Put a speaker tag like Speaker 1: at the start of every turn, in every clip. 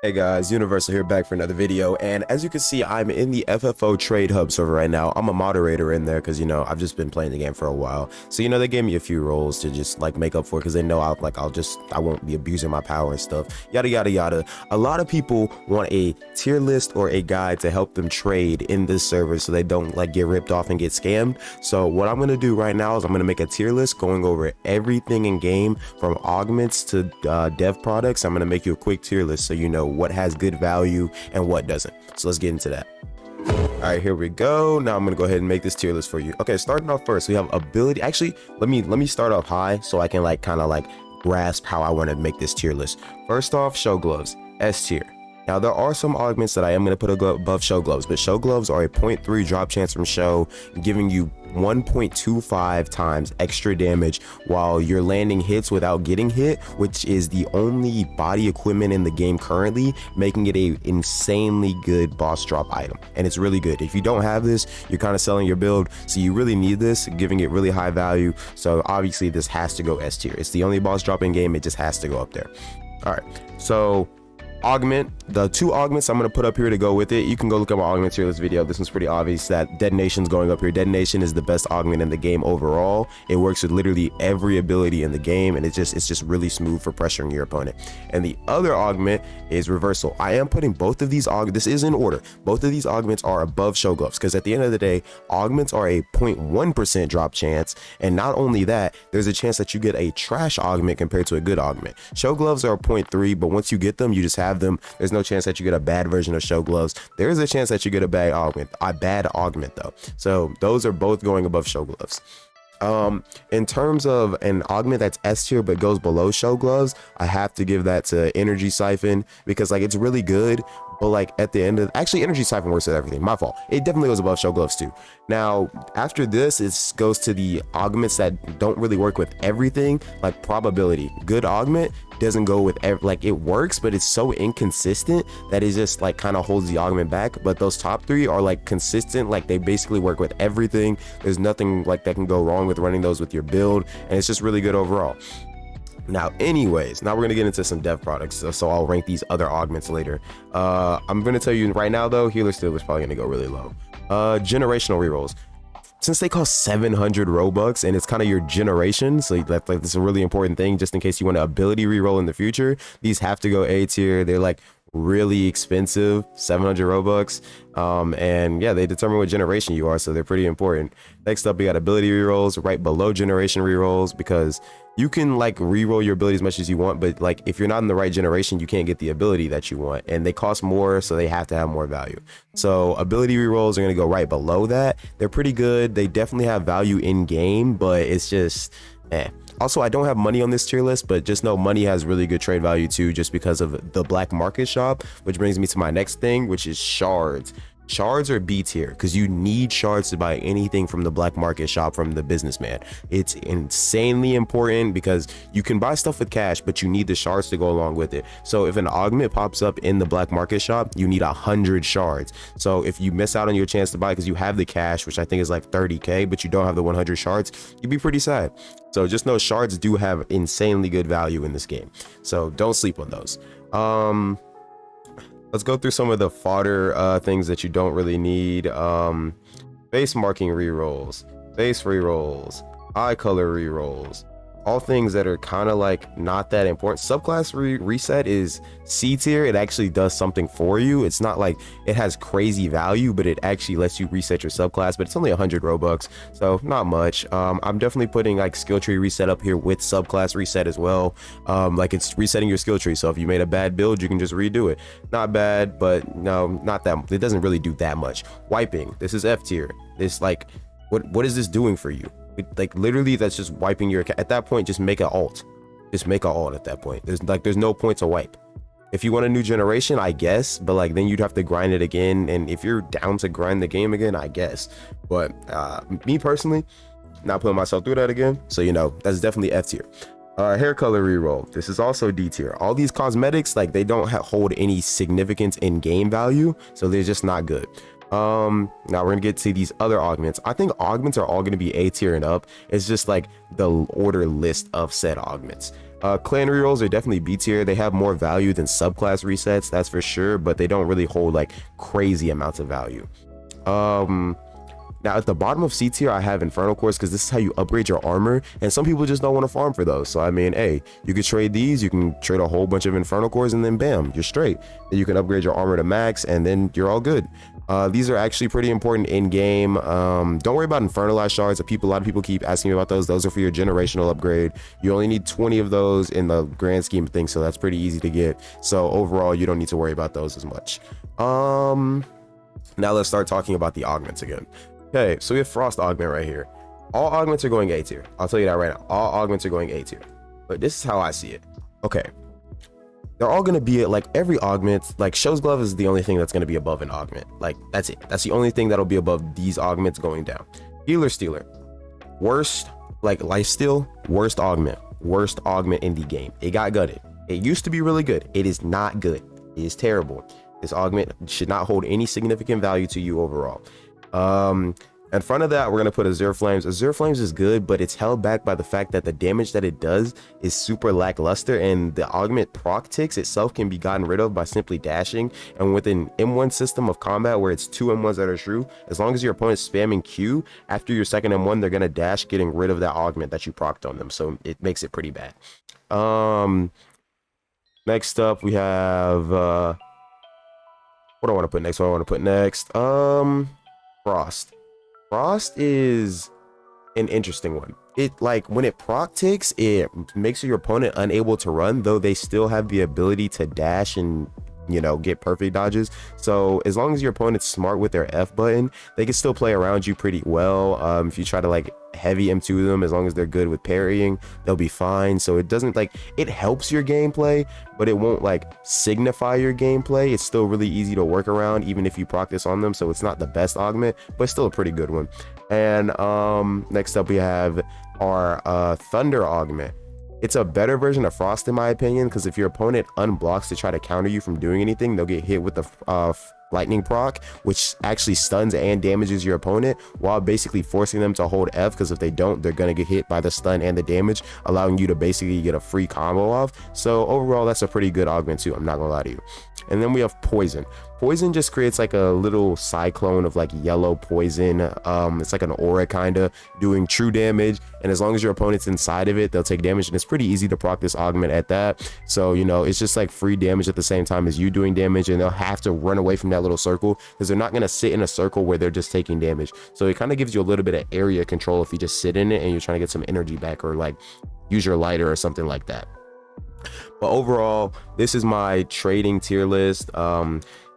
Speaker 1: Hey guys, Universal here, back for another video, and as you can see, I'm in the FFO Trade Hub server right now. I'm a moderator in there because, I've just been playing the game for a while. So, they gave me a few roles to just like make up for it because they know I won't be abusing my power and stuff, yada yada yada. A lot of people want a tier list or a guide to help them trade in this server so they don't like get ripped off and get scammed. So what I'm gonna do right now is I'm gonna make a tier list going over everything in game from augments to dev products. I'm gonna make you a quick tier list so you know what has good value and what doesn't. So let's get into that. All right, here we go. Now I'm gonna go ahead and make this tier list for you. Okay, starting off first, we have ability. Actually, let me start off high so I can kind of grasp how I want to make this tier list. First off, show gloves, S tier. Now there are some augments that I am going to put above show gloves, but show gloves are a 0.3 drop chance from show, giving you 1.25 times extra damage while you're landing hits without getting hit, which is the only body equipment in the game currently, making it a insanely good boss drop item. And it's really good. If you don't have this, you're kind of selling your build, so you really need this, giving it really high value. So obviously this has to go S tier. It's the only boss drop in game. It just has to go up there. All right, so augment, the two augments I'm going to put up here to go with it. You can go look at my augments here in this video. This one's pretty obvious that detonation's going up here. Detonation is the best augment in the game overall. It works with literally every ability in the game, and it's just really smooth for pressuring your opponent. And the other augment is reversal. I am putting both of these this is in order. Both of these augments are above show gloves because at the end of the day, augments are a 0.1% drop chance, and not only that, there's a chance that you get a trash augment compared to a good augment. Show gloves are 0.3, but once you get them, you just have them. There's no chance that you get a bad version of show gloves. There is a chance that you get a bad augment though. So those are both going above show gloves. In terms of an augment that's S tier but goes below show gloves, I have to give that to energy siphon because it's really good, but at the end of energy siphon works with everything. My fault. It definitely goes above show gloves too. Now after this, it goes to the augments that don't really work with everything, like probability. Good augment doesn't go with it works, but it's so inconsistent that it just kind of holds the augment back. But those top three are consistent, they basically work with everything. There's nothing that can go wrong with running those with your build, and it's just really good overall. Now anyways, now we're gonna get into some dev products, so I'll rank these other augments later. I'm gonna tell you right now though, healer steal is probably gonna go really low. Generational rerolls, since they cost 700 Robux and it's kind of your generation, so that's this a really important thing just in case you want an ability reroll in the future. These have to go A tier. They're really expensive, 700 Robux, and yeah, they determine what generation you are, so they're pretty important. Next up, we got ability rerolls right below generation rerolls, because you can reroll your ability as much as you want, but if you're not in the right generation, you can't get the ability that you want, and they cost more, so they have to have more value. So ability rerolls are going to go right below that. They're pretty good. They definitely have value in game, but it's just Also, I don't have money on this tier list, but just know money has really good trade value too, just because of the black market shop, which brings me to my next thing, which is shards. Shards are B tier because you need shards to buy anything from the black market shop from the businessman. It's insanely important because you can buy stuff with cash, but you need the shards to go along with it. So if an augment pops up in the black market shop, you need 100 shards. So if you miss out on your chance to buy because you have the cash, which I think is 30k, but you don't have the 100 shards, you'd be pretty sad. So just know shards do have insanely good value in this game, so don't sleep on those. Let's go through some of the fodder things that you don't really need. Face marking rerolls, face rerolls, eye color rerolls, all things that are kind of not that important. Subclass reset is C tier. It actually does something for you. It's not it has crazy value, but it actually lets you reset your subclass, but it's only 100 Robux, so not much. I'm definitely putting skill tree reset up here with subclass reset as well. It's resetting your skill tree, so if you made a bad build, you can just redo it. Not bad, but no, not that. It doesn't really do that much. Wiping, this is F tier. This what is this doing for you? Literally, that's just wiping your account. At that point, just make an alt. Just make an alt at that point. There's no point to wipe. If you want a new generation, I guess, but then you'd have to grind it again. And if you're down to grind the game again, I guess. But me personally, not putting myself through that again. So that's definitely F tier. Hair color reroll, this is also D tier. All these cosmetics, they don't hold any significance in game value, so they're just not good. Now we're gonna get to these other augments. I think augments are all gonna be A tier and up. It's just the order list of said augments. Clan rerolls are definitely B tier. They have more value than subclass resets, that's for sure, but they don't really hold like crazy amounts of value. Now at the bottom of C tier, I have Infernal Cores because this is how you upgrade your armor, and some people just don't want to farm for those. So I mean, hey, you could trade these, you can trade a whole bunch of Infernal Cores, and then bam, you're straight. Then you can upgrade your armor to max, and then you're all good. These are actually pretty important in game. Don't worry about Infernalized Shards. A lot of people keep asking me about those. Those are for your generational upgrade. You only need 20 of those in the grand scheme of things, so that's pretty easy to get. So overall, you don't need to worry about those as much. Now let's start talking about the augments again. Okay, so we have Frost Augment right here. All augments are going A tier. I'll tell you that right now. All augments are going A tier. But this is how I see it. Okay. They're all going to be like every augment. Like Show's Glove is the only thing that's going to be above an augment. Like that's it. That's the only thing that'll be above these augments going down. Healer Stealer. Worst, like lifesteal, worst augment. Worst augment in the game. It got gutted. It used to be really good. It is not good. It is terrible. This augment should not hold any significant value to you overall. In front of that, we're going to put Azure Flames. Azure Flames is good, but it's held back by the fact that the damage that it does is super lackluster, and the augment proc ticks itself can be gotten rid of by simply dashing. And with an M1 system of combat where it's 2 M1s that are true, as long as your opponent's spamming Q, after your second M1, they're going to dash, getting rid of that augment that you procced on them. So it makes it pretty bad. Next up, we have... what do I want to put next? Frost. Frost is an interesting one. It like when it proc ticks, it makes your opponent unable to run, though they still have the ability to dash and, you know, get perfect dodges. So as long as your opponent's smart with their F button, they can still play around you pretty well. If you try to like heavy M2 them, as long as they're good with parrying, they'll be fine. So it doesn't like, it helps your gameplay, but it won't like signify your gameplay. It's still really easy to work around even if you practice on them. So it's not the best augment, but still a pretty good one. And next up we have our Thunder augment. It's a better version of Frost in my opinion, because if your opponent unblocks to try to counter you from doing anything, they'll get hit with the lightning proc, which actually stuns and damages your opponent while basically forcing them to hold F, because if they don't, they're going to get hit by the stun and the damage, allowing you to basically get a free combo off. So overall, that's a pretty good augment too, I'm not gonna lie to you. And then we have Poison. Poison just creates like a little cyclone of like yellow poison. It's like an aura kind of doing true damage, and as long as your opponent's inside of it, they'll take damage, and it's pretty easy to proc this augment at that. So, you know, it's just like free damage at the same time as you doing damage, and they'll have to run away from that little circle because they're not going to sit in a circle where they're just taking damage. So it kind of gives you a little bit of area control if you just sit in it and you're trying to get some energy back, or like use your lighter or something like that. But overall, this is my trading tier list.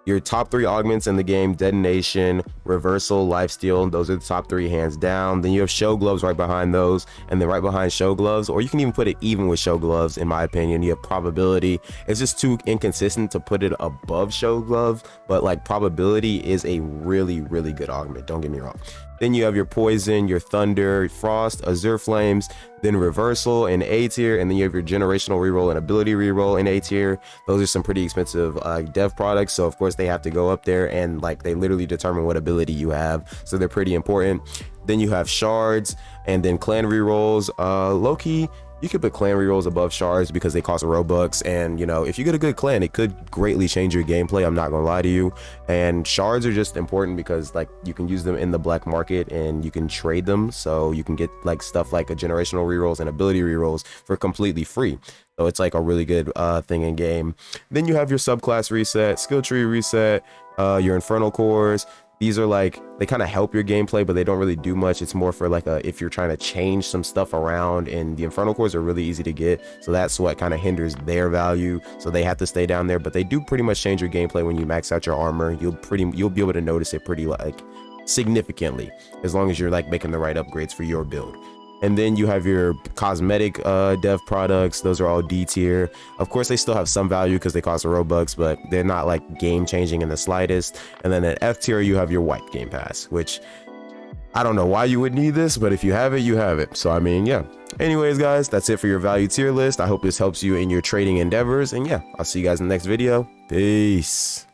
Speaker 1: Your top 3 augments in the game: Detonation, Reversal, Lifesteal. Those are the top 3 hands down. Then you have Show Gloves right behind those, and then right behind Show Gloves, or you can even put it even with Show Gloves, in my opinion. You have Probability. It's just too inconsistent to put it above Show Gloves, but like Probability is a really, really good augment, don't get me wrong. Then you have your Poison, your Thunder, Frost, Azure Flames, then Reversal in A tier, and then you have your Generational Reroll and Ability Reroll in A tier. Those are some pretty expensive dev products, so of course they have to go up there, and like they literally determine what ability you have, so they're pretty important. Then you have Shards, and then Clan Rerolls. Low-key, you could put clan rerolls above shards because they cost Robux, and you know, if you get a good clan, it could greatly change your gameplay, I'm not gonna lie to you. And shards are just important because like you can use them in the black market and you can trade them, so you can get like stuff like a generational rerolls and ability rerolls for completely free. So it's like a really good thing in game. Then you have your subclass reset, skill tree reset, your infernal cores. These are like, they kind of help your gameplay, but they don't really do much. It's more for like if you're trying to change some stuff around, and the infernal cores are really easy to get, so that's what kind of hinders their value, so they have to stay down there. But they do pretty much change your gameplay when you max out your armor. You'll be able to notice it pretty like significantly, as long as you're like making the right upgrades for your build. And then you have your cosmetic dev products. Those are all D tier. Of course, they still have some value because they cost Robux, but they're not like game changing in the slightest. And then at F tier, you have your wipe game pass, which I don't know why you would need this, but if you have it, you have it. So I mean, yeah. Anyways, guys, that's it for your value tier list. I hope this helps you in your trading endeavors. And yeah, I'll see you guys in the next video. Peace.